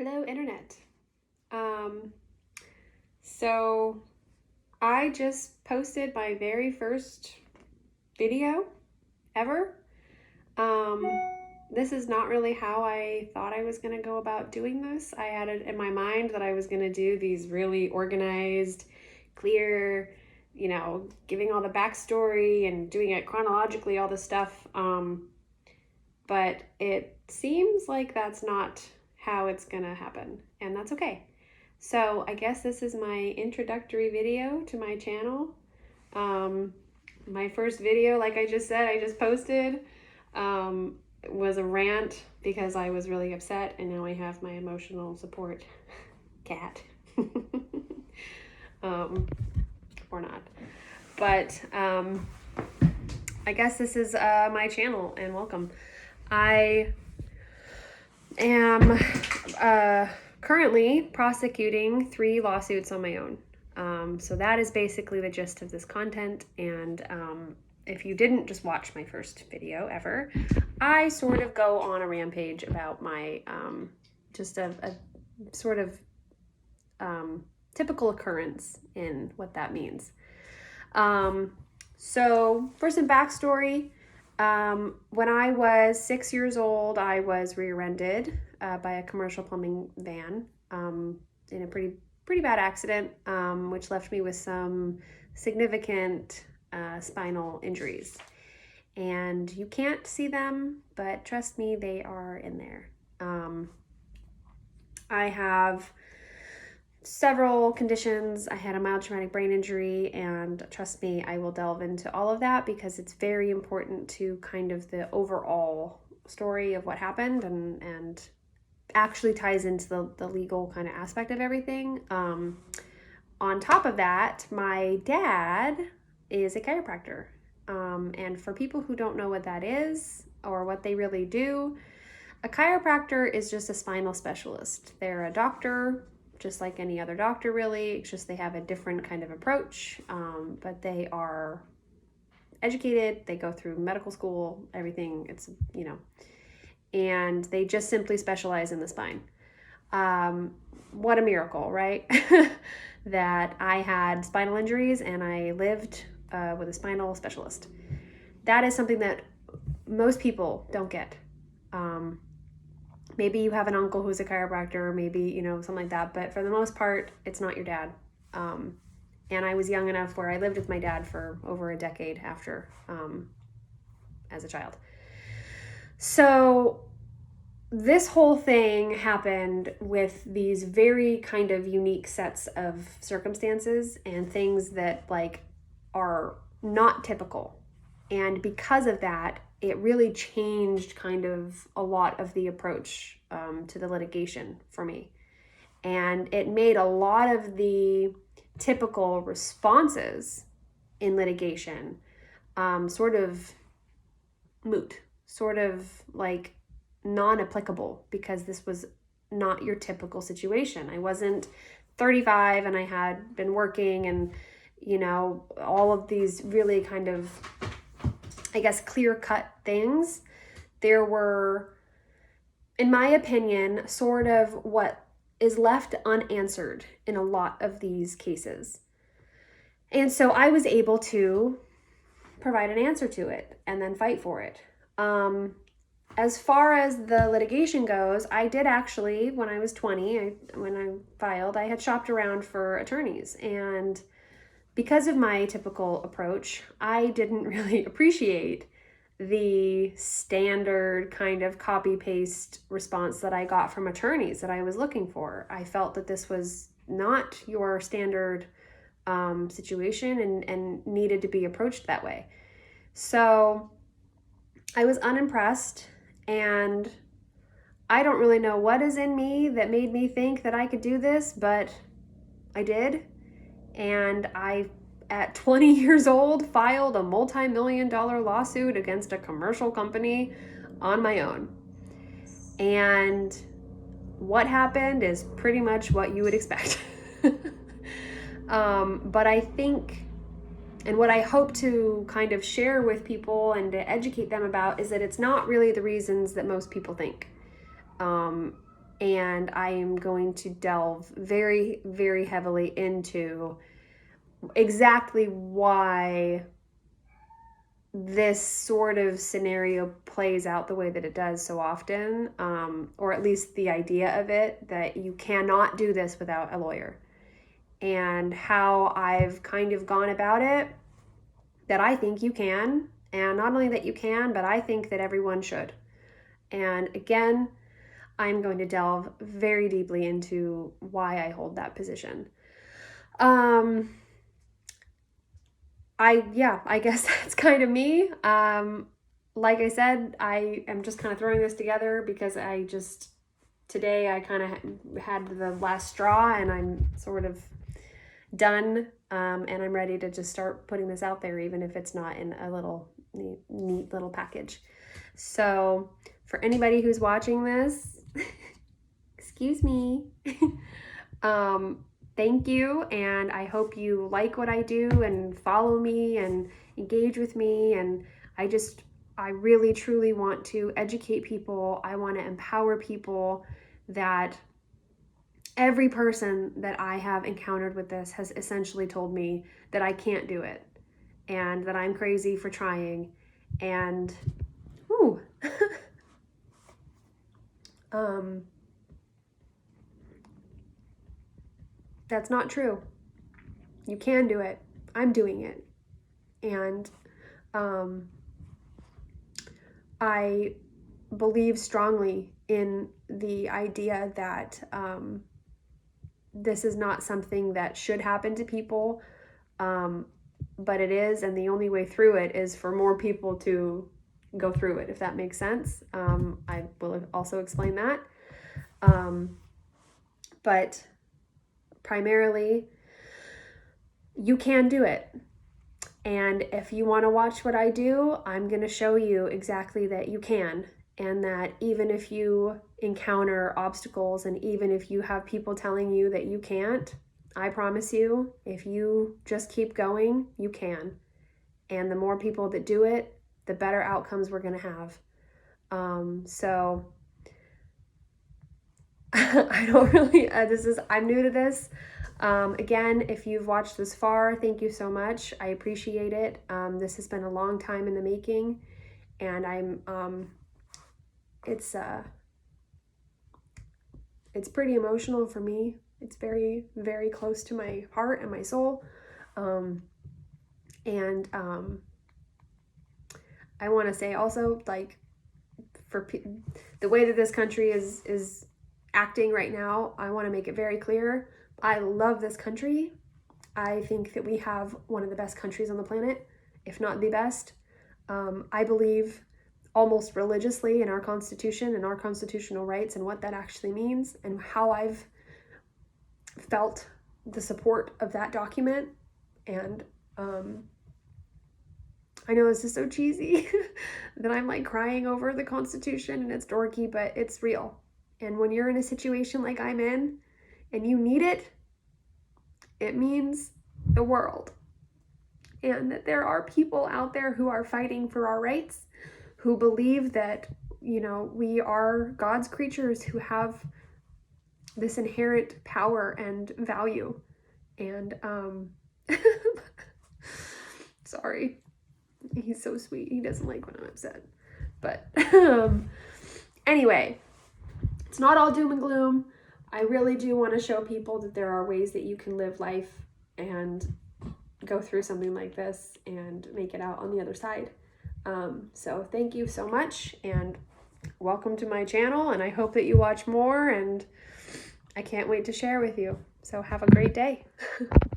Hello, Internet. Um, so I just posted my very first video ever. Um, this is not really how I thought I was going to go about doing this. I had it in my mind that I was going to do these really organized, clear, giving all the backstory and doing it chronologically, all this stuff. But it seems like that's not how it's going to happen, and that's okay. So I guess this is my introductory video to my channel. My first video, like I just said, I just posted, was a rant because I was really upset, and now I have my emotional support cat. Or not. But I guess this is my channel, and welcome. I am currently prosecuting 3 lawsuits on my own. So that is basically the gist of this content. And if you didn't just watch my first video ever, I sort of go on a rampage about my just a sort of typical occurrence in what that means. So for some backstory, when I was 6 years old, I was rear-ended by a commercial plumbing van in a pretty bad accident, which left me with some significant spinal injuries. And you can't see them, but trust me, they are in there. I have several conditions. I had a mild traumatic brain injury, and trust me, I will delve into all of that because it's very important to kind of the overall story of what happened and actually ties into the legal kind of aspect of everything. On top of that, my dad is a chiropractor. And for people who don't know what that is or what they really do, a chiropractor is just a spinal specialist. They're a doctor, just like any other doctor, really. It's just they have a different kind of approach, but they are educated. They go through medical school, everything. It's, and they just simply specialize in the spine. What a miracle, right? That I had spinal injuries and I lived with a spinal specialist. That is something that most people don't get. Maybe you have an uncle who's a chiropractor, maybe, something like that. But for the most part, it's not your dad. And I was young enough where I lived with my dad for over a decade after, as a child. So this whole thing happened with these very kind of unique sets of circumstances and things that are not typical. And because of that, it really changed kind of a lot of the approach to the litigation for me. And it made a lot of the typical responses in litigation sort of moot, sort of like non-applicable, because this was not your typical situation. I wasn't 35 and I had been working and, all of these really kind of, I guess, clear-cut things. There were, in my opinion, sort of what is left unanswered in a lot of these cases. And so I was able to provide an answer to it and then fight for it. As far as the litigation goes, I did actually, when I was 20, when I filed, I had shopped around for attorneys. And because of my typical approach, I didn't really appreciate the standard kind of copy-paste response that I got from attorneys that I was looking for. I felt that this was not your standard situation and needed to be approached that way. So I was unimpressed, and I don't really know what is in me that made me think that I could do this, but I did. And I, at 20 years old, filed a multi-million-dollar lawsuit against a commercial company on my own. And what happened is pretty much what you would expect. But I think, and what I hope to kind of share with people and to educate them about, is that it's not really the reasons that most people think. And I am going to delve very, very heavily into exactly why this sort of scenario plays out the way that it does so often, or at least the idea of it, that you cannot do this without a lawyer, and how I've kind of gone about it, that I think you can, and not only that you can, but I think that everyone should. And again, I'm going to delve very deeply into why I hold that position. I guess that's kind of me. Like I said, I am just kind of throwing this together because today I kind of had the last straw, and I'm sort of done, and I'm ready to just start putting this out there, even if it's not in a little neat little package. So for anybody who's watching this, excuse me, thank you, and I hope you like what I do and follow me and engage with me. And I really truly want to educate people. I want to empower people. That every person that I have encountered with this has essentially told me that I can't do it, and that I'm crazy for trying. And that's not true. You can do it. I'm doing it. And I believe strongly in the idea that this is not something that should happen to people, but it is, and the only way through it is for more people to go through it, if that makes sense. I will also explain that. But primarily, you can do it. And if you want to watch what I do, I'm going to show you exactly that you can. And that even if you encounter obstacles, and even if you have people telling you that you can't, I promise you, if you just keep going, you can. And the more people that do it, the better outcomes we're going to have. So I don't really, I'm new to this. Again, if you've watched this far, thank you so much. I appreciate it. This has been a long time in the making, and it's pretty emotional for me. It's very, very close to my heart and my soul. I want to say also, like, the way that this country is acting right now, I want to make it very clear. I love this country. I think that we have one of the best countries on the planet, if not the best. I believe almost religiously in our Constitution and our constitutional rights, and what that actually means, and how I've felt the support of that document. And I know this is so cheesy that I'm like crying over the Constitution, and it's dorky, but it's real. And when you're in a situation like I'm in, and you need it, it means the world. And that there are people out there who are fighting for our rights, who believe that, we are God's creatures who have this inherent power and value. And sorry, he's so sweet. He doesn't like when I'm upset. But anyway, it's not all doom and gloom. I really do want to show people that there are ways that you can live life and go through something like this and make it out on the other side. So thank you so much, and welcome to my channel, and I hope that you watch more, and I can't wait to share with you. So have a great day.